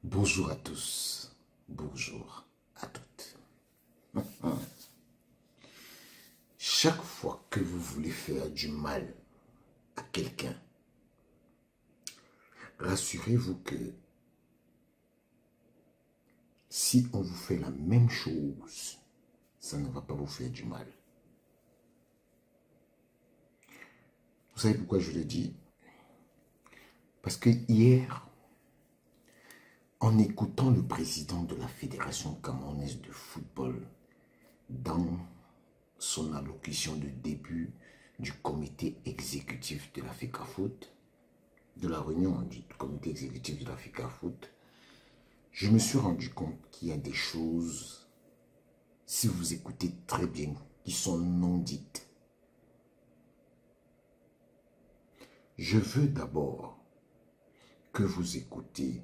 Bonjour à tous, bonjour à toutes. Chaque fois que vous voulez faire du mal à quelqu'un, rassurez-vous que si on vous fait la même chose, ça ne va pas vous faire du mal. Vous savez pourquoi je le dis? Parce que hier, en écoutant le président de la Fédération camerounaise de football dans son allocution de début du comité exécutif de la FECAFOOT, de la réunion du comité exécutif de la FECAFOOT, je me suis rendu compte qu'il y a des choses, si vous écoutez très bien, qui sont non dites. Je veux d'abord que vous écoutez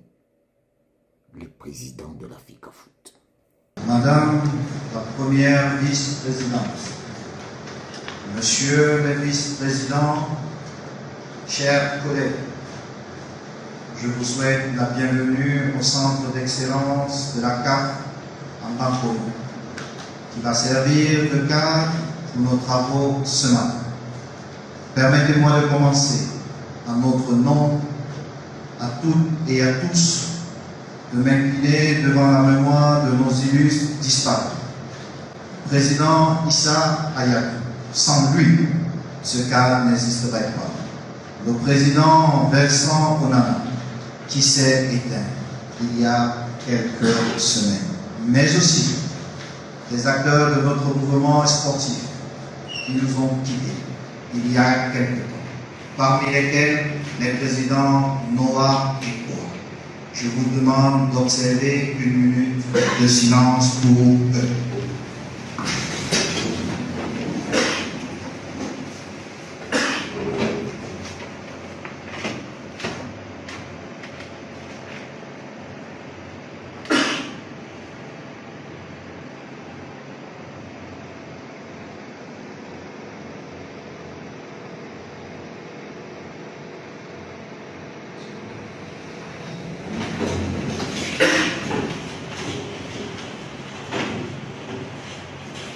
le président de la FECAFOOT. Madame la première vice-présidente, Monsieur le vice-président, chers collègues, je vous souhaite la bienvenue au centre d'excellence de la CAF en Banco, qui va servir de cadre pour nos travaux ce matin. Permettez-moi de commencer en notre nom à toutes et à tous de m'incliner devant la mémoire de nos illustres disparus. Président Issa Hayatou, sans lui, ce cas n'existerait pas. Le président Vincent Onana, qui s'est éteint il y a quelques semaines, mais aussi les acteurs de notre mouvement sportif qui nous ont quittés il y a quelques temps, parmi lesquels les présidents Noah et Koua. Je vous demande d'observer une minute de silence pour eux.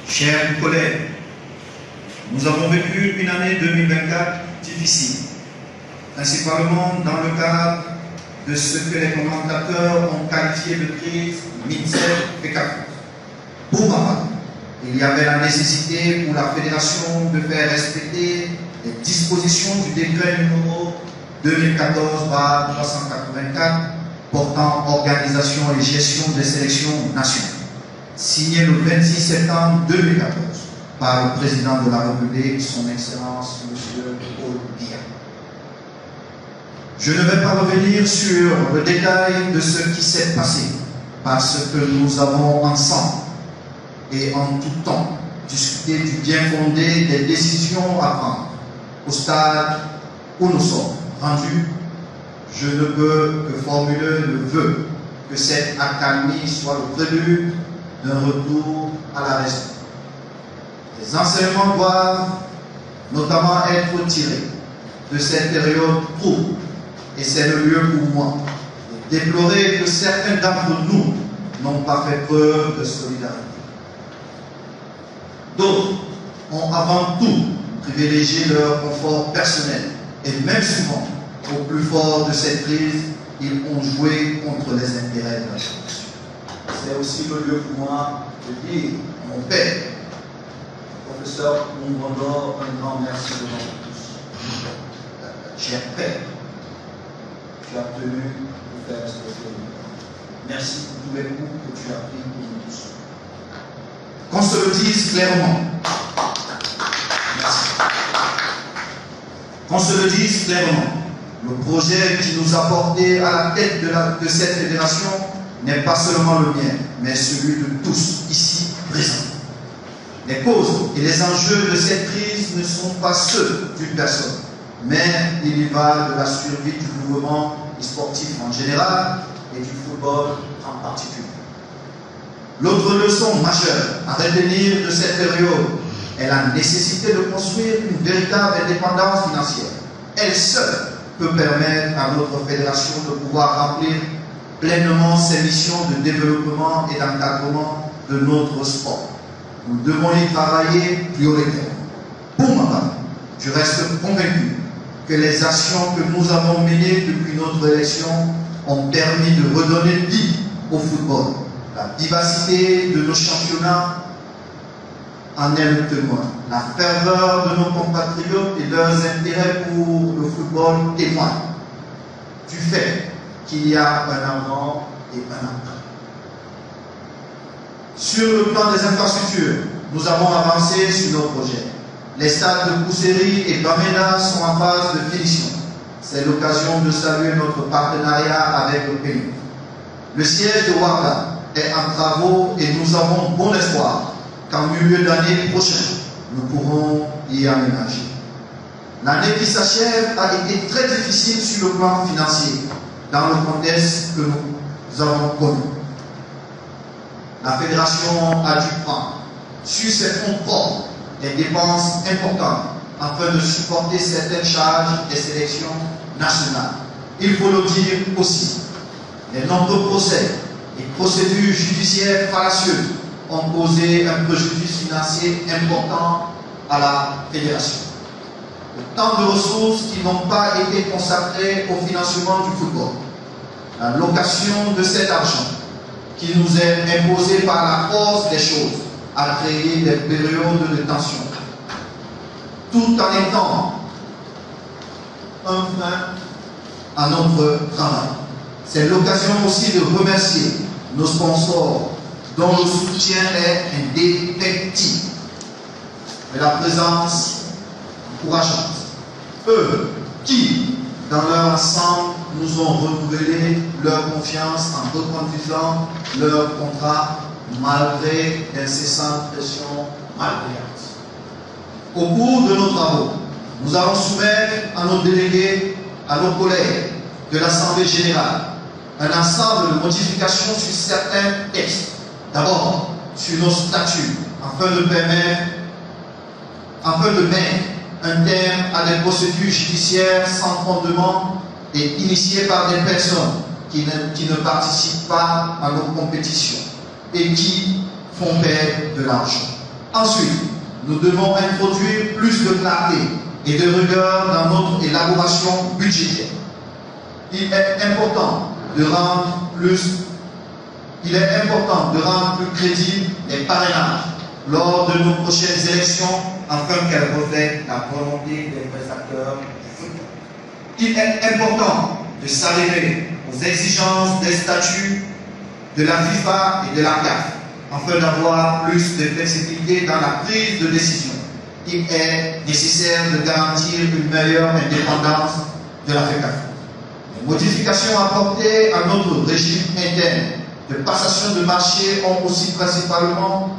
Chers collègues, nous avons vécu une année 2024 difficile, principalement dans le cadre de ce que les commentateurs ont qualifié de crise FECAFOOT. Pour ma part, il y avait la nécessité pour la fédération de faire respecter les dispositions du décret numéro 2014/384 portant organisation et gestion des sélections nationales, signé le 26 septembre 2014 par le président de la République, son Excellence M. Paul Biya. Je ne vais pas revenir sur le détail de ce qui s'est passé, parce que nous avons ensemble et en tout temps discuté du bien fondé des décisions à prendre. Au stade où nous sommes rendus, je ne peux que formuler le vœu que cette accalmie soit le prélude d'un retour à la raison. Les enseignements doivent notamment être tirés de cette période trouble, et c'est le lieu pour moi de déplorer que certains d'entre nous n'ont pas fait preuve de solidarité. D'autres ont avant tout privilégié leur confort personnel, et même souvent, au plus fort de cette crise, ils ont joué contre les intérêts de la nation. C'est aussi le lieu pour moi de dire à mon père, professeur Mungondor, un grand merci devant vous tous. Cher père, tu as tenu de faire respecter le monde. Merci pour tous les coups que tu as pris pour nous tous. Qu'on se le dise clairement. Merci. Qu'on se le dise clairement. Le projet qui nous a porté à la tête de cette fédération n'est pas seulement le mien, mais celui de tous ici présents. Les causes et les enjeux de cette crise ne sont pas ceux d'une personne, mais il y va de la survie du mouvement sportif en général et du football en particulier. L'autre leçon majeure à retenir de cette période est la nécessité de construire une véritable indépendance financière. Elle seule peut permettre à notre fédération de pouvoir remplir pleinement ses missions de développement et d'encadrement de notre sport. Nous devons y travailler prioritairement. Pour ma part, je reste convaincu que les actions que nous avons menées depuis notre élection ont permis de redonner vie au football. La vivacité de nos championnats en est le témoin. La ferveur de nos compatriotes et leurs intérêts pour le football témoignent du fait qu'il y a un avant et un après. Sur le plan des infrastructures, nous avons avancé sur nos projets. Les stades de Kousséry et Bamena sont en phase de finition. C'est l'occasion de saluer notre partenariat avec le pays. Le siège de Ouargla est en travaux et nous avons bon espoir qu'en milieu d'année prochaine, nous pourrons y aménager. L'année qui s'achève a été très difficile sur le plan financier, dans le contexte que nous avons connu. La fédération a dû prendre sur ses fonds propres des dépenses importantes afin de supporter certaines charges des sélections nationales. Il faut le dire aussi, les nombreux procès et procédures judiciaires fallacieuses ont causé un préjudice financier important à la fédération. Autant de ressources qui n'ont pas été consacrées au financement du football. La location de cet argent qui nous est imposé par la force des choses a créé des périodes de tension, tout en étant un frein à notre travail. C'est l'occasion aussi de remercier nos sponsors dont le soutien est indéfectible, de la présence encourageante. Eux qui, dans leur ensemble, nous ont renouvelé leur confiance en reconduisant leur contrat malgré d'incessantes pressions malveillantes. Au cours de nos travaux, nous allons soumettre à nos délégués, à nos collègues de l'Assemblée générale, un ensemble de modifications sur certains textes. D'abord, sur nos statuts, afin de mettre un terme à des procédures judiciaires sans fondement et initiées par des personnes qui ne participent pas à nos compétitions et qui font perdre de l'argent. Ensuite, nous devons introduire plus de clarté et de rigueur dans notre élaboration budgétaire. Il est important de rendre plus crédibles les parrainages lors de nos prochaines élections afin qu'elles reflètent la volonté des vrais acteurs du football. Il est important de s'adhérer aux exigences des statuts de la FIFA et de la CAF afin d'avoir plus de flexibilité dans la prise de décision. Il est nécessaire de garantir une meilleure indépendance de la FECAF. Les modifications apportées à notre régime interne de passation de marché ont aussi principalement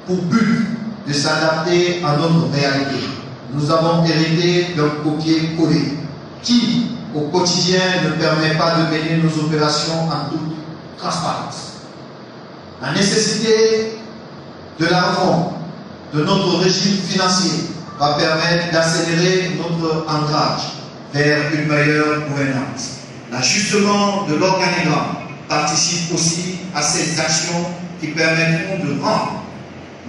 pour but de s'adapter à notre réalité. Nous avons hérité d'un copier-coller qui, au quotidien, ne permet pas de mener nos opérations en toute transparence. La nécessité de la réforme de notre régime financier va permettre d'accélérer notre ancrage vers une meilleure gouvernance. L'ajustement de l'organigramme participe aussi à ces actions qui permettront de rendre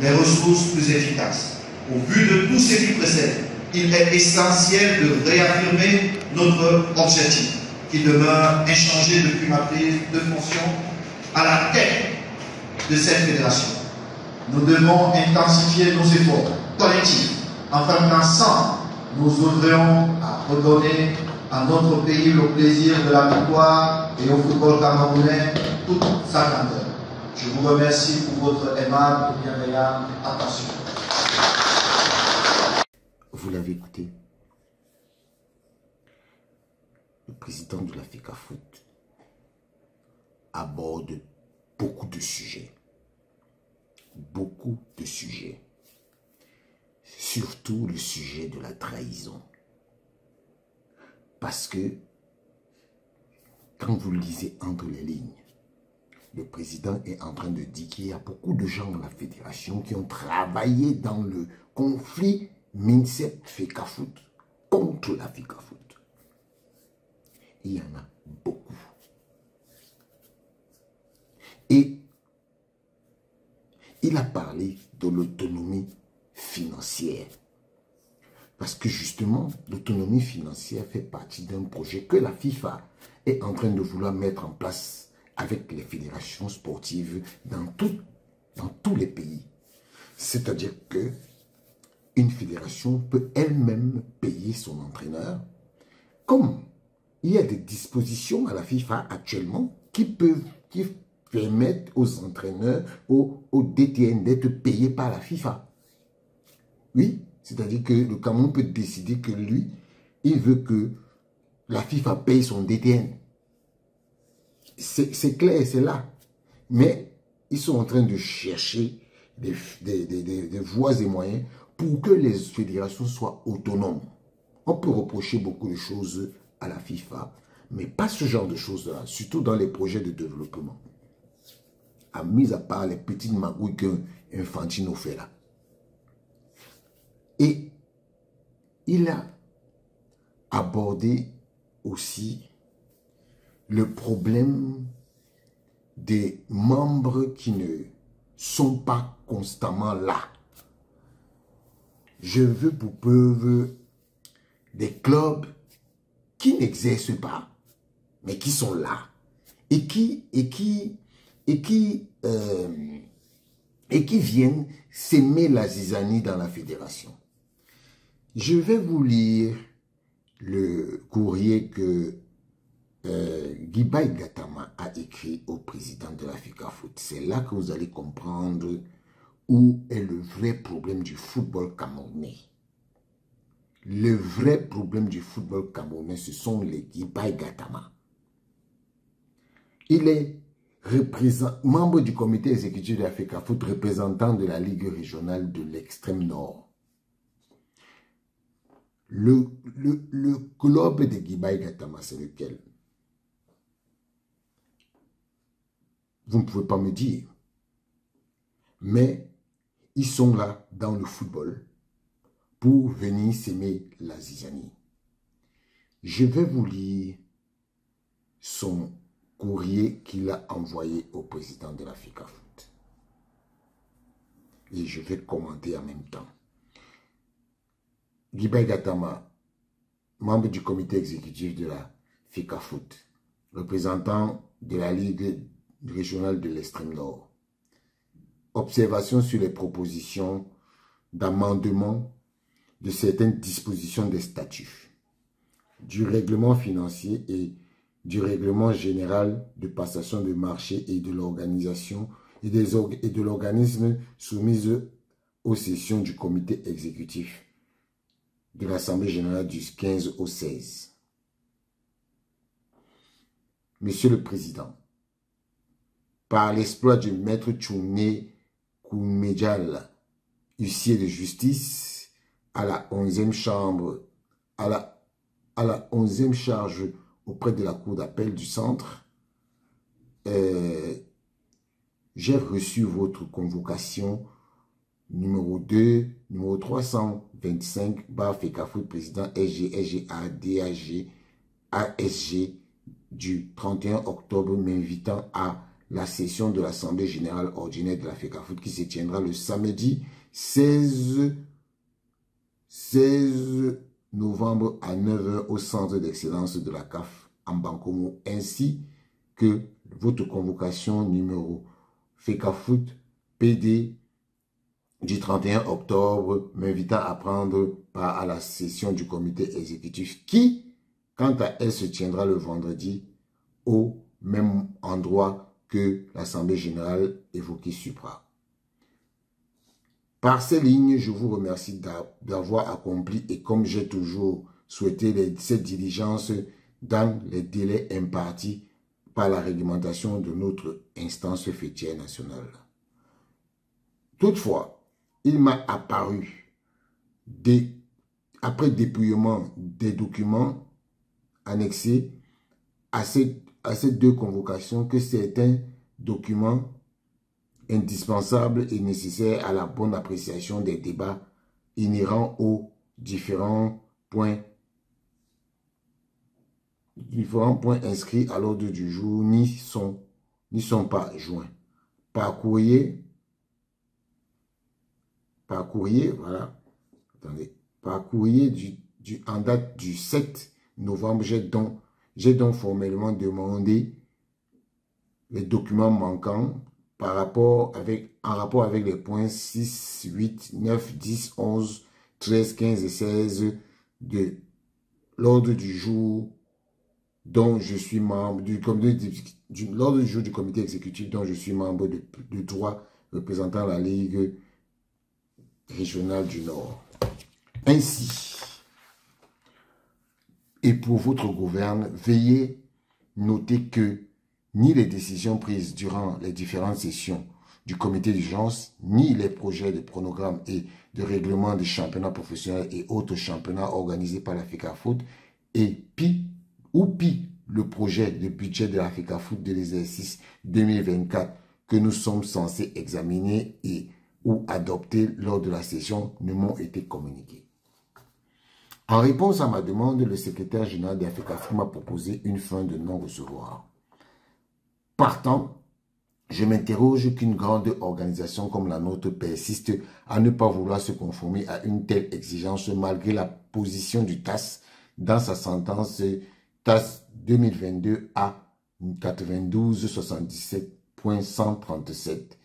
les ressources plus efficaces. Au vu de tout ce qui précède, il est essentiel de réaffirmer notre objectif, qui demeure inchangé depuis ma prise de fonction à la tête de cette fédération. Nous devons intensifier nos efforts collectifs afin qu'ensemble, nous œuvrions à redonner à notre pays le plaisir de la victoire et au football camerounais toute sa grandeur. Je vous remercie pour votre aimable et bienveillante attention. Vous l'avez écouté. Le président de la FECAFOOT aborde beaucoup de sujets. Beaucoup de sujets. Surtout le sujet de la trahison. Parce que, quand vous lisez entre les lignes, le président est en train de dire qu'il y a beaucoup de gens dans la fédération qui ont travaillé dans le conflit MINSEP-FECAFOOT contre la FECAFOOT. il y en a beaucoup. Et il a parlé de l'autonomie financière. Parce que justement, l'autonomie financière fait partie d'un projet que la FIFA est en train de vouloir mettre en place avec les fédérations sportives dans tous les pays. C'est-à-dire que une fédération peut elle-même payer son entraîneur, comme il y a des dispositions à la FIFA actuellement qui permettent aux entraîneurs, aux DTN d'être payés par la FIFA. Oui, c'est-à-dire que le Cameroun peut décider que lui, il veut que la FIFA paye son DTN. C'est clair, c'est là. Mais ils sont en train de chercher des voies et moyens pour que les fédérations soient autonomes. On peut reprocher beaucoup de choses à la FIFA, mais pas ce genre de choses-là, surtout dans les projets de développement. Mis à part les petites magouilles qu'Infantino fait là. Et il a abordé aussi le problème des membres qui ne sont pas constamment là. Je veux pour preuve des clubs qui n'exercent pas, mais qui sont là et qui viennent s'aimer la zizanie dans la fédération. Je vais vous lire le courrier que Guibaï Gatama a écrit au président de la FECAFOOT. C'est là que vous allez comprendre où est le vrai problème du football camerounais. Le vrai problème du football camerounais, ce sont les Guibaï Gatama. Il est membre du comité exécutif de la FECAFOOT, représentant de la Ligue régionale de l'extrême nord. Le club de Guibaï Gatama, c'est lequel? Vous ne pouvez pas me dire. Mais ils sont là dans le football pour venir s'aimer la zizanie. Je vais vous lire son courrier qu'il a envoyé au président de la FECAFOOT. Et je vais commenter en même temps. Guibaï Gatama, membre du comité exécutif de la FECAFOOT, représentant de la Ligue régionale de l'extrême nord. Observation sur les propositions d'amendement de certaines dispositions des statuts, du règlement financier et du règlement général de passation de marché et de l'organisation et de l'organisme soumis aux sessions du comité exécutif de l'Assemblée générale du 15 au 16. Monsieur le Président, par l'exploit du maître Tchouné Koumedjal, huissier de justice, à la 11e chambre, à la 11e charge auprès de la cour d'appel du centre, j'ai reçu votre convocation numéro 2, numéro 325, FECAFOOT, président SGA, DAG, ASG, du 31 octobre, m'invitant à la session de l'Assemblée générale ordinaire de la FECAFOOT qui se tiendra le samedi 16 novembre à 9 h au centre d'excellence de la CAF en Bankomo, ainsi que votre convocation numéro FECAFOOT PD du 31 octobre, m'invitant à prendre part à la session du comité exécutif qui, quant à elle, se tiendra le vendredi au même endroit que l'Assemblée générale évoquée supra. Par ces lignes, je vous remercie d'avoir accompli et comme j'ai toujours souhaité cette diligence dans les délais impartis par la réglementation de notre instance fêtière nationale. Toutefois, il m'a apparu, après dépouillement des documents annexés à ces deux convocations, que certains documents indispensables et nécessaires à la bonne appréciation des débats inhérents aux différents points différents points inscrits à l'ordre du jour n'y sont pas joints. Par courrier, voilà. Attendez. Par courrier en date du 7 novembre, j'ai donc formellement demandé les documents manquants en rapport avec les points 6, 8, 9, 10, 11, 13, 15 et 16 de l'ordre du jour dont je suis membre l'ordre du jour du comité exécutif dont je suis membre de droit représentant la Ligue régionale du Nord. Ainsi, et pour votre gouverne, veuillez noter que ni les décisions prises durant les différentes sessions du comité d'urgence, ni les projets de chronogramme et de règlement des championnats professionnels et autres championnats organisés par la FECAFOOT et le projet de budget de la FECAFOOT de l'exercice 2024 que nous sommes censés examiner ou adopter lors de la session ne m'ont été communiqués. En réponse à ma demande, le secrétaire général de la FECAFOOT m'a proposé une fin de non-recevoir. Partant, je m'interroge qu'une grande organisation comme la nôtre persiste à ne pas vouloir se conformer à une telle exigence malgré la position du TAS dans sa sentence TAS 2022 à 9277.137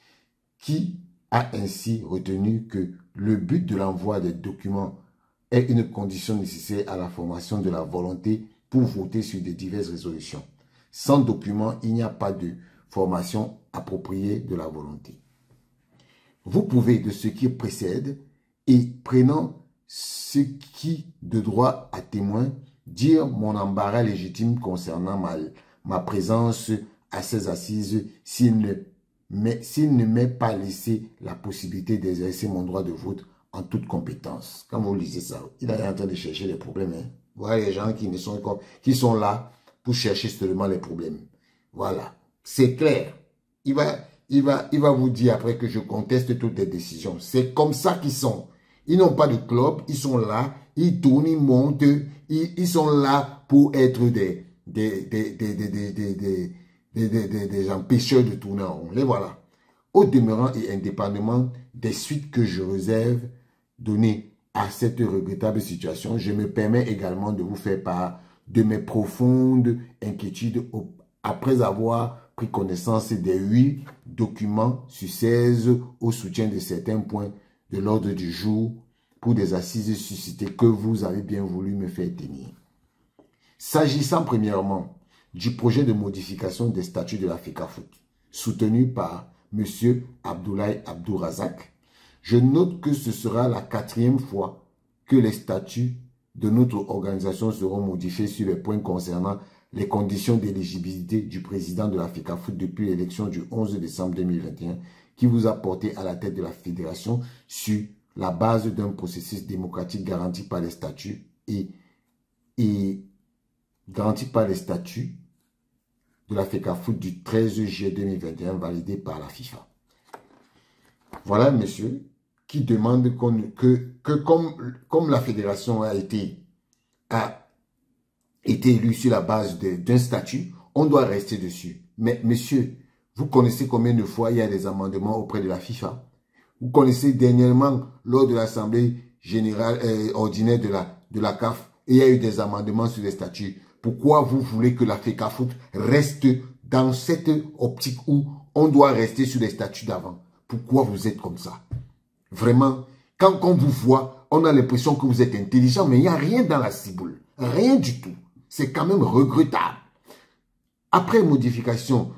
qui a ainsi retenu que le but de l'envoi des documents est une condition nécessaire à la formation de la volonté pour voter sur des diverses résolutions. Sans document, il n'y a pas de formation appropriée de la volonté. Vous pouvez, de ce qui précède, et prenant ce qui de droit à témoin, dire mon embarras légitime concernant ma présence à ces assises s'il ne m'est pas laissé la possibilité d'exercer mon droit de vote en toute compétence. Quand vous lisez ça, il est en train de chercher les problèmes. Hein. Voilà les gens qui sont là pour chercher seulement les problèmes. Voilà. C'est clair. Il va vous dire après que je conteste toutes les décisions. C'est comme ça qu'ils sont. Ils n'ont pas de club. Ils sont là. Ils tournent, ils montent. Ils sont là pour être des empêcheurs de tourner en rond. Les voilà. Au demeurant et indépendamment des suites que je réserve données à cette regrettable situation, je me permets également de vous faire part de mes profondes inquiétudes après avoir pris connaissance des 8 documents sur 16 au soutien de certains points de l'ordre du jour pour des assises suscitées que vous avez bien voulu me faire tenir. S'agissant premièrement du projet de modification des statuts de la FECAFOOT, soutenu par M. Abdoulaye Abdourazak, je note que ce sera la 4e fois que les statuts de notre organisation seront modifiés sur les points concernant les conditions d'éligibilité du président de la FECAFOOT depuis l'élection du 11 décembre 2021 qui vous a porté à la tête de la fédération sur la base d'un processus démocratique garanti par les statuts garanti par les statuts de la FECAFOOT du 13 juillet 2021 validé par la FIFA. Voilà un monsieur qui demande que comme la fédération a été élue sur la base d'un statut, on doit rester dessus. Mais monsieur, vous connaissez combien de fois il y a des amendements auprès de la FIFA? Vous connaissez dernièrement, lors de l'Assemblée générale ordinaire de la CAF, il y a eu des amendements sur les statuts. Pourquoi vous voulez que la FECAFOOT reste dans cette optique où on doit rester sur les statuts d'avant? Pourquoi vous êtes comme ça? Vraiment, quand on vous voit, on a l'impression que vous êtes intelligent, mais il n'y a rien dans la ciboule. Rien du tout. C'est quand même regrettable. Après modification,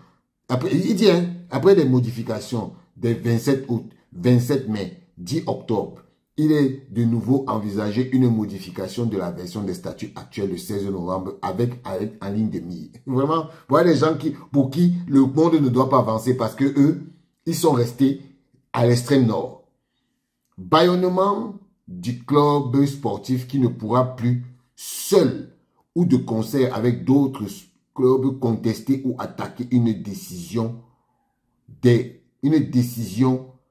il dit, hein, après les modifications des 27 août, 27 mai, 10 octobre, il est de nouveau envisagé une modification de la version des statuts actuels le 16 novembre avec en ligne de mire. Vraiment, voilà les gens pour qui le monde ne doit pas avancer parce que eux, ils sont restés à l'extrême nord. Bâillonnement du club sportif qui ne pourra plus seul ou de concert avec d'autres clubs contester ou attaquer une décision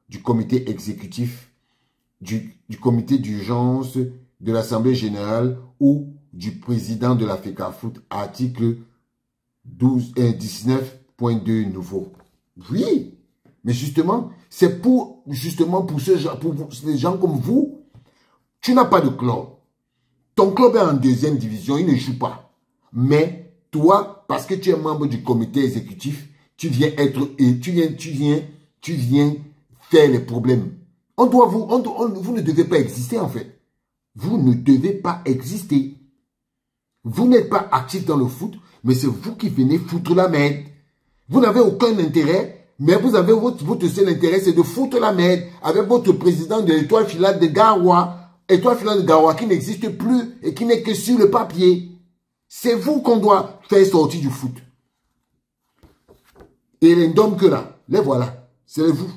du comité exécutif, du comité d'urgence de l'Assemblée générale ou du président de la FECAFOOT, article 19.2 nouveau. Oui, mais justement, c'est pour les gens comme vous. Tu n'as pas de club. Ton club est en deuxième division, il ne joue pas. Mais toi, parce que tu es membre du comité exécutif, tu viens faire les problèmes. Vous ne devez pas exister en fait. Vous ne devez pas exister. Vous n'êtes pas actif dans le foot, mais c'est vous qui venez foutre la merde. Vous n'avez aucun intérêt, mais vous avez votre seul intérêt, c'est de foutre la merde avec votre président de l'Étoile filade de Garoua. Étoile filade de Garoua qui n'existe plus et qui n'est que sur le papier. C'est vous qu'on doit faire sortir du foot. Et les hommes que là, les voilà, c'est vous.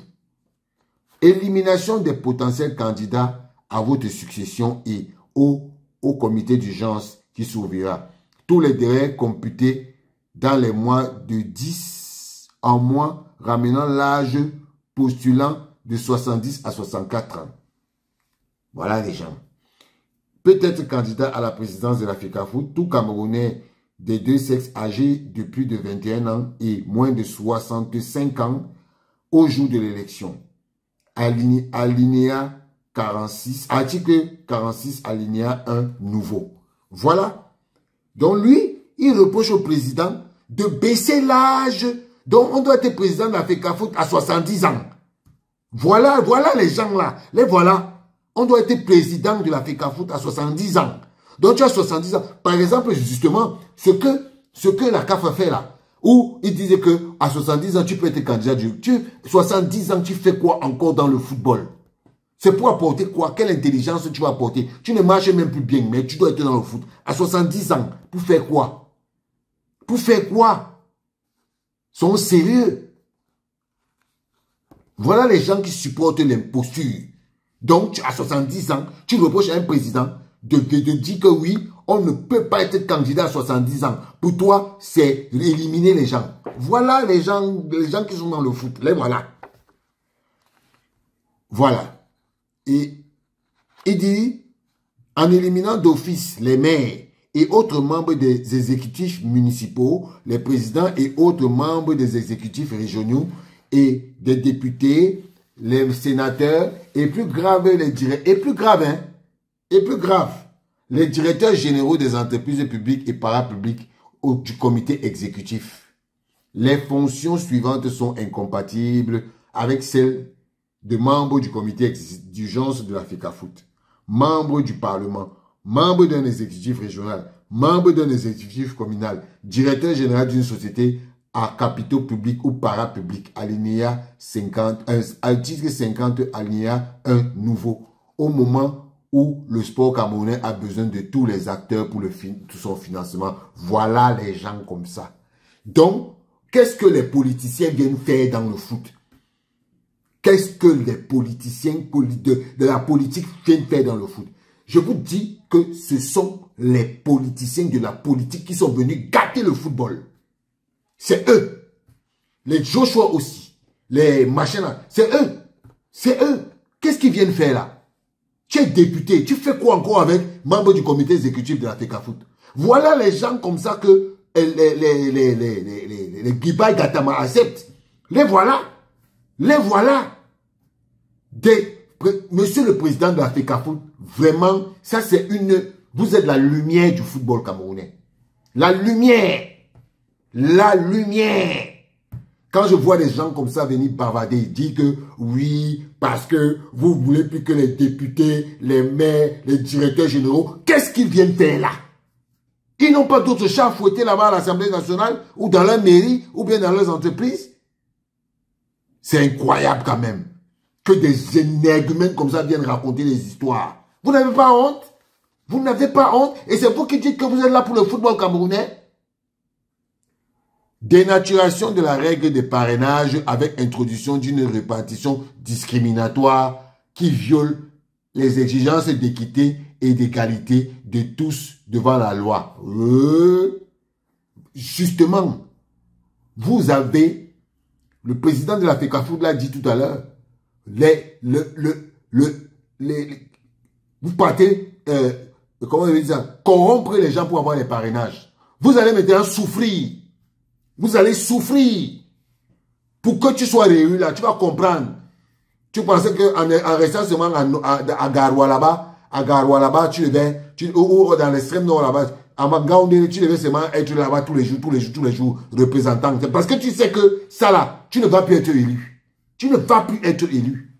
Élimination des potentiels candidats à votre succession et au comité d'urgence qui s'ouvrira. Tous les délais computés dans les mois de 10 en mois, ramenant l'âge postulant de 70 à 64 ans. Voilà les gens. Peut-être candidat à la présidence de la FECAFOOT, tout Camerounais des deux sexes âgés de plus de 21 ans et moins de 65 ans au jour de l'élection. Alinéa 46, article 46, alinéa 1, nouveau. Voilà. Donc lui, il reproche au président de baisser l'âge. Donc on doit être président de la FECAFOOT à 70 ans. Voilà les gens là. Les voilà. On doit être président de la FECAFOOT à 70 ans. Donc tu as 70 ans. Par exemple, justement, ce que la CAF a fait là, où il disait que à 70 ans, tu peux être candidat. 70 ans, tu fais quoi encore dans le football? C'est pour apporter quoi? Quelle intelligence tu vas apporter? Tu ne marches même plus bien, mais tu dois être dans le foot. À 70 ans, pour faire quoi? Pour faire quoi? Ils sont sérieux. Voilà les gens qui supportent l'imposture. Donc, à 70 ans, tu reproches à un président de dire que oui, on ne peut pas être candidat à 70 ans. Pour toi, c'est éliminer les gens. Voilà les gens qui sont dans le foot. Les voilà. Voilà. Et il dit, en éliminant d'office les maires et autres membres des exécutifs municipaux, les présidents et autres membres des exécutifs régionaux et des députés, les sénateurs, et plus grave, les directeurs généraux des entreprises publiques et parapubliques du comité exécutif. Les fonctions suivantes sont incompatibles avec celles de membres du comité d'urgence de la FECAFOOT, membres du Parlement, membres d'un exécutif régional, membres d'un exécutif communal, directeur général d'une société à capitaux publics ou parapublics, alinéa 50, article 50, alinéa 1 nouveau, au moment où le sport camerounais a besoin de tous les acteurs pour tout son financement. Voilà les gens comme ça. Donc, qu'est-ce que les politiciens viennent faire dans le foot? Qu'est-ce que les politiciens de la politique viennent faire dans le foot? Je vous dis que ce sont les politiciens de la politique qui sont venus gâter le football. C'est eux. Les Joshua aussi. Les machins là. C'est eux. C'est eux. Qu'est-ce qu'ils viennent faire là? Tu es député. Tu fais quoi encore avec membre du comité exécutif de la FECAFOOT? Voilà les gens comme ça que les Guibaï Gatama acceptent. Les voilà. Les voilà. Monsieur le président de la FECAFOOT, vraiment, ça c'est vous êtes la lumière du football camerounais. La lumière. La lumière. Quand je vois des gens comme ça venir bavarder, dire que oui, parce que vous voulez plus que les députés, les maires, les directeurs généraux, qu'est-ce qu'ils viennent faire là? Ils n'ont pas d'autres chats à fouetter là-bas à l'Assemblée nationale ou dans leur mairie ou bien dans leurs entreprises? C'est incroyable quand même que des énergumènes comme ça viennent raconter des histoires. Vous n'avez pas honte? Vous n'avez pas honte? Et c'est vous qui dites que vous êtes là pour le football camerounais? Dénaturation de la règle de parrainage avec introduction d'une répartition discriminatoire qui viole les exigences d'équité et d'égalité de tous devant la loi. Justement, vous avez, le président de la FECAFOOT l'a dit tout à l'heure, vous partez comment je vais dire ça, corrompre les gens pour avoir les parrainages. Vous allez maintenant souffrir. Vous allez souffrir. Pour que tu sois réélu là, tu vas comprendre. Tu pensais qu'en restant seulement à Garoua là-bas, tu devais, ou dans l'extrême nord là-bas, à Magaoundé, tu devais seulement être là-bas tous les jours, représentant. C'est parce que tu sais que ça là, tu ne vas plus être élu. Tu ne vas plus être élu.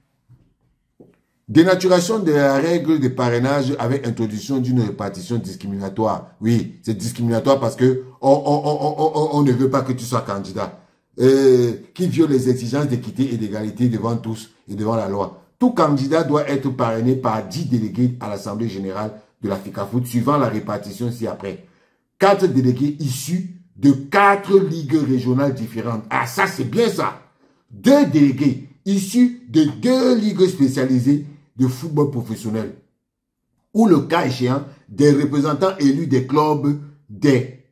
Dénaturation de la règle de parrainage avec introduction d'une répartition discriminatoire. Oui, c'est discriminatoire parce que on ne veut pas que tu sois candidat. Qui viole les exigences d'équité et d'égalité devant tous et devant la loi. Tout candidat doit être parrainé par 10 délégués à l'Assemblée générale de la FECAFOOT, suivant la répartition ci-après. 4 délégués issus de 4 ligues régionales différentes. Ah, ça, c'est bien ça. 2 délégués issus de 2 ligues spécialisées de football professionnel. Ou le cas échéant, des représentants élus des clubs des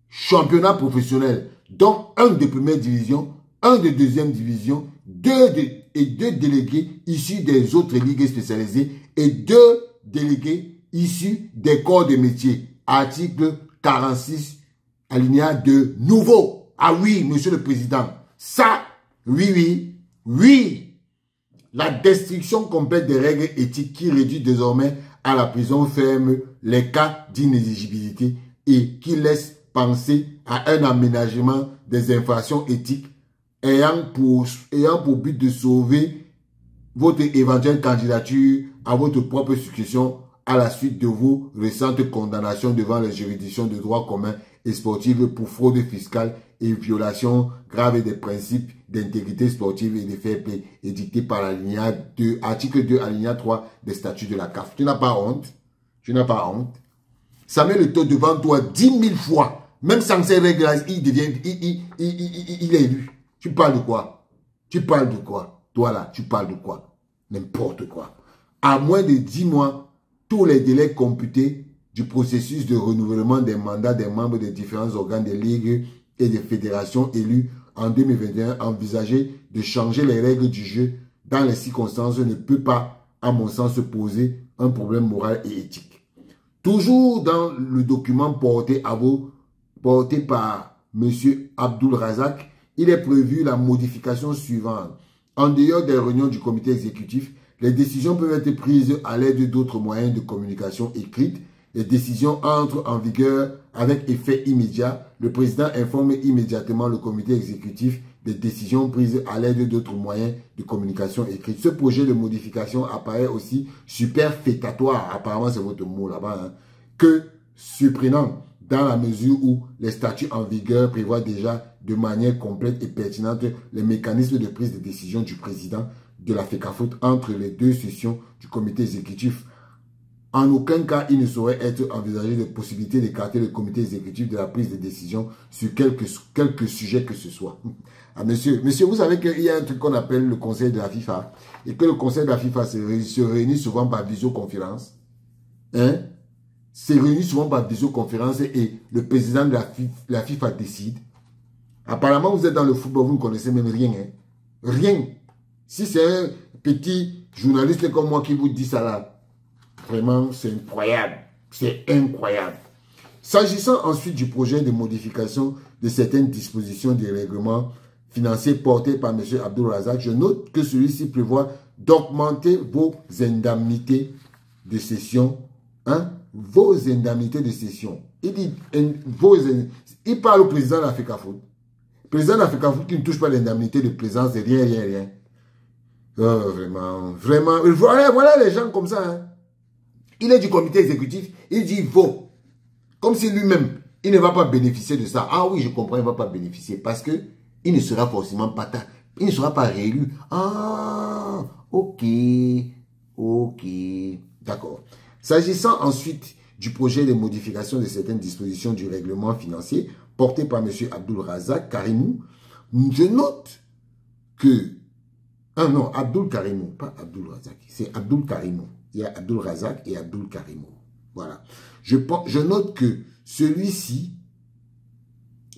championnats professionnels, dont un de première division, un de deuxième division, 2 délégués issus des autres ligues spécialisées et 2 délégués issus des corps de métier. Article 46, alinéa 2, nouveau. Ah oui, monsieur le président. Ça, oui. La destruction complète des règles éthiques qui réduit désormais à la prison ferme les cas d'inéligibilité et qui laisse penser à un aménagement des infractions éthiques ayant pour but de sauver votre éventuelle candidature à votre propre succession à la suite de vos récentes condamnations devant les juridictions de droit commun et sportive pour fraude fiscale et violation grave des principes d'intégrité sportive et de fair play édictés par l'alinéa 2, article 2, alinéa 3 des statuts de la CAF. Tu n'as pas honte? Tu n'as pas honte? Ça met le taux devant toi 10 000 fois. Même sans ces règles-là, il est élu. Tu parles de quoi? Tu parles de quoi? Toi là, tu parles de quoi? N'importe quoi. À moins de 10 mois, tous les délais computés du processus de renouvellement des mandats des membres des différents organes des ligues et des fédérations élus en 2021, envisager de changer les règles du jeu dans les circonstances ne peut pas, à mon sens, poser un problème moral et éthique. Toujours dans le document porté par M. Abdul Razak, il est prévu la modification suivante. En dehors des réunions du comité exécutif, les décisions peuvent être prises à l'aide d'autres moyens de communication écrites. Les décisions entrent en vigueur avec effet immédiat. Le président informe immédiatement le comité exécutif des décisions prises à l'aide d'autres moyens de communication écrite. Ce projet de modification apparaît aussi superfétatoire, apparemment c'est votre mot là-bas, hein, que surprenant dans la mesure où les statuts en vigueur prévoient déjà de manière complète et pertinente les mécanismes de prise de décision du président de la FECAFOOT entre les 2 sessions du comité exécutif. En aucun cas, il ne saurait être envisagé de possibilité d'écarter le comité exécutif de la prise de décision sur quelque sujet que ce soit. Ah, monsieur, vous savez qu'il y a un truc qu'on appelle le conseil de la FIFA et que le conseil de la FIFA se réunit souvent par visioconférence. Hein? Se réunit souvent par visioconférence et le président de la FIFA décide. Apparemment, vous êtes dans le football, vous ne connaissez même rien. Hein? Rien. Si c'est un petit journaliste comme moi qui vous dit ça là, vraiment, c'est incroyable. C'est incroyable. S'agissant ensuite du projet de modification de certaines dispositions des règlements financiers portés par M. Abdul Razak, je note que celui-ci prévoit d'augmenter vos indemnités de cession. Hein? Vos indemnités de cession. Il dit, il parle au président de la FECAFOOT. Le président de la FECAFOOT qui ne touche pas l'indemnité de présence, c'est rien. Oh, vraiment. Voilà les gens comme ça. Hein? Il est du comité exécutif, il dit vaut. Comme si lui-même, il ne va pas bénéficier de ça. Ah oui, je comprends, il ne va pas bénéficier parce que il ne sera forcément pas il ne sera pas réélu. Ah, ok, d'accord. S'agissant ensuite du projet de modification de certaines dispositions du règlement financier porté par M. Abdul Razak Karimou, je note que ah non, Abdul Karimou, pas Abdul Razak, c'est Abdul Karimou. Il y a Abdul Razak et Abdul Karimou. Voilà. Je note que celui-ci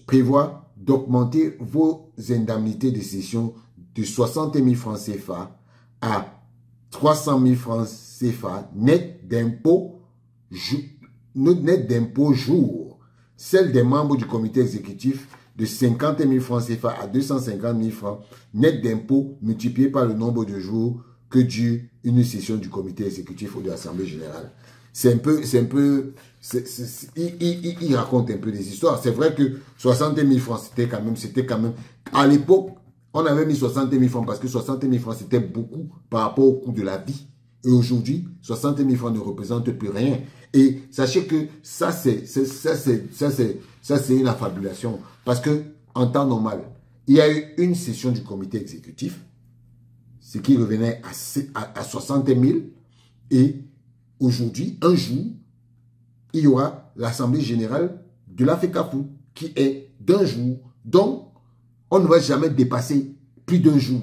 prévoit d'augmenter vos indemnités de cession de 60 000 francs CFA à 300 000 francs CFA net d'impôts notre net d'impôt jour, celle des membres du comité exécutif, de 50 000 francs CFA à 250 000 francs, net d'impôt multiplié par le nombre de jours que dure une session du comité exécutif ou de l'Assemblée générale. Il raconte un peu des histoires. C'est vrai que 60 000 francs, c'était quand même, à l'époque, on avait mis 60 000 francs parce que 60 000 francs, c'était beaucoup par rapport au coût de la vie. Et aujourd'hui, 60 000 francs ne représentent plus rien. Et sachez que ça, c'est une affabulation. Parce que, en temps normal, il y a eu une session du comité exécutif, ce qui revenait à 60 000. Et aujourd'hui, un jour, il y aura l'Assemblée générale de la FECAFOOT, qui est d'un jour. Donc, on ne va jamais dépasser plus d'un jour.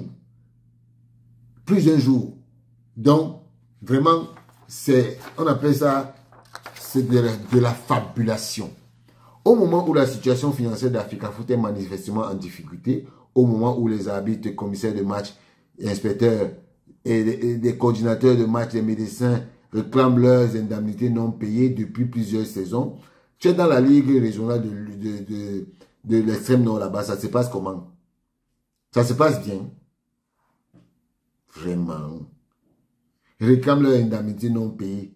Plus d'un jour. Donc, vraiment, on appelle ça, c'est de la fabulation. Au moment où la situation financière d'Africafoot est manifestement en difficulté, au moment où les arbitres, commissaires de match, inspecteurs et des coordinateurs de match, les médecins réclament leurs indemnités non payées depuis plusieurs saisons, tu es dans la ligue régionale de l'extrême nord là-bas, ça se passe comment? Ça se passe bien. Vraiment. Ils réclament leurs indemnités non payées.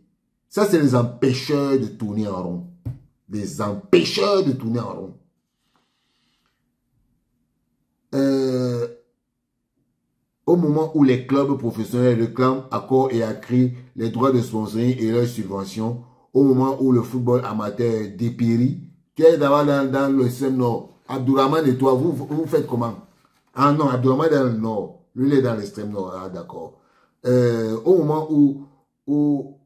Ça, c'est les empêcheurs de tourner en rond. Les empêcheurs de tourner en rond. Au moment où les clubs professionnels réclament à corps et à cri les droits de sponsoring et leurs subventions, au moment où le football amateur dépérit, tu es d'abord dans le extrême nord. Abdourahmane et toi, vous faites comment? Ah non, Abdourahmane est dans le nord. Lui, il est dans l'extrême nord. Ah, d'accord. Au moment où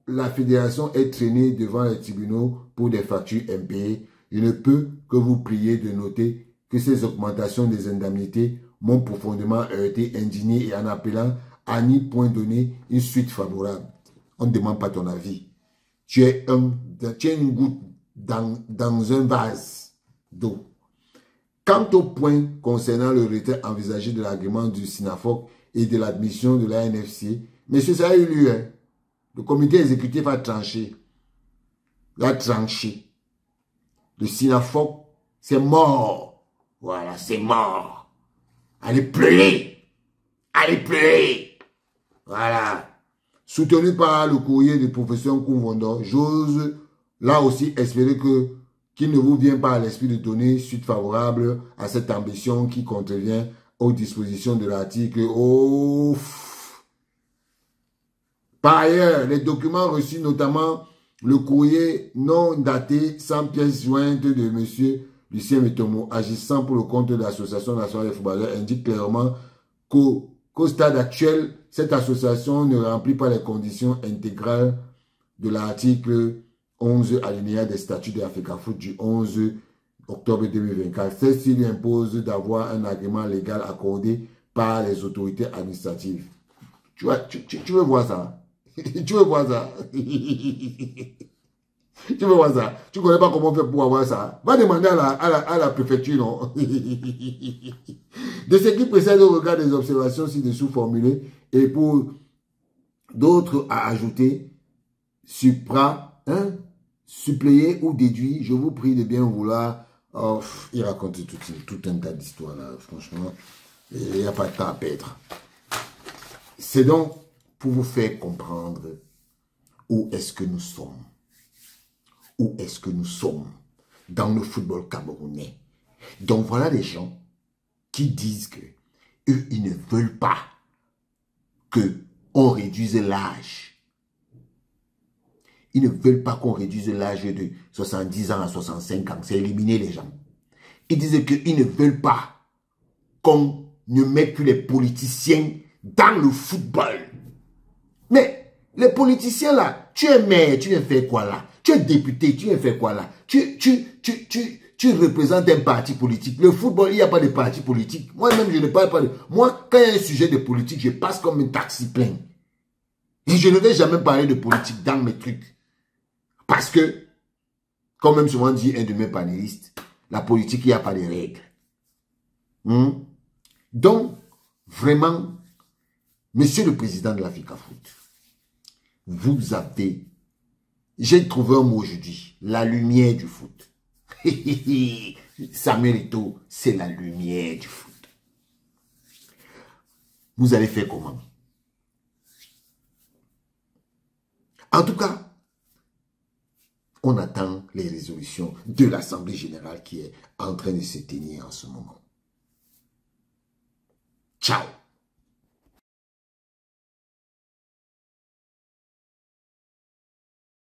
la fédération est traînée devant les tribunaux pour des factures impayées, je ne peux que vous prier de noter que ces augmentations des indemnités m'ont profondément heurté, indigné et en appelant à n'y point donner une suite favorable. On ne demande pas ton avis. Tu es une goutte dans un vase d'eau. Quant au point concernant le retrait envisagé de l'agrément du SINAFOC et de l'admission de la NFC, monsieur, ça a eu lieu. Hein? Le comité exécutif a tranché. Il a tranché. Le SINAFOC, c'est mort. Voilà, c'est mort. Allez pleurer. Allez pleurer. Voilà. Soutenu par le courrier du professeur Koumvondo, j'ose là aussi espérer qu'il ne vous vient pas à l'esprit de donner suite favorable à cette ambition qui contrevient aux dispositions de l'article. Oh. Par ailleurs, les documents reçus, notamment le courrier non daté sans pièce jointe de M. Lucien Metomo, agissant pour le compte de l'Association nationale des footballeurs, indiquent clairement qu'au stade actuel, cette association ne remplit pas les conditions intégrales de l'article 11 alinéa des statuts de l'Africafoot du 11 octobre 2024. Celle-ci lui impose d'avoir un agrément légal accordé par les autorités administratives. Tu veux voir ça? Tu veux voir ça? Tu veux voir ça? Tu ne connais pas comment on fait pour avoir ça? Va demander à la préfecture, non? De ce qui précède au regard des observations ci-dessous formulées et pour d'autres à ajouter, suppléer ou déduire, je vous prie de bien vouloir. Oh, il raconte tout un tas d'histoires là, franchement. Il n'y a pas de temps à perdre. C'est donc pour vous faire comprendre où est-ce que nous sommes. Où est-ce que nous sommes dans le football camerounais. Donc voilà des gens qui disent que eux, ils ne veulent pas qu'on réduise l'âge. Ils ne veulent pas qu'on réduise l'âge de 70 ans à 65 ans. C'est éliminer les gens. Ils disent qu'ils ne veulent pas qu'on ne mette plus les politiciens dans le football. Mais les politiciens là, tu es maire, tu viens faire quoi là? Tu es député, tu viens faire quoi là? Tu représentes un parti politique. Le football, il n'y a pas de parti politique. Moi-même, je ne parle pas de... Moi, quand il y a un sujet de politique, je passe comme un taxi plein. Et je ne vais jamais parler de politique dans mes trucs. Parce que, comme même souvent dit un de mes panélistes, la politique, il n'y a pas de règles. Donc, vraiment, monsieur le président de l'Africafoot, vous avez J'ai trouvé un mot aujourd'hui, la lumière du foot. Samuel Eto'o, c'est la lumière du foot. Vous allez faire comment? En tout cas, on attend les résolutions de l'Assemblée générale qui est en train de se tenir en ce moment. Ciao!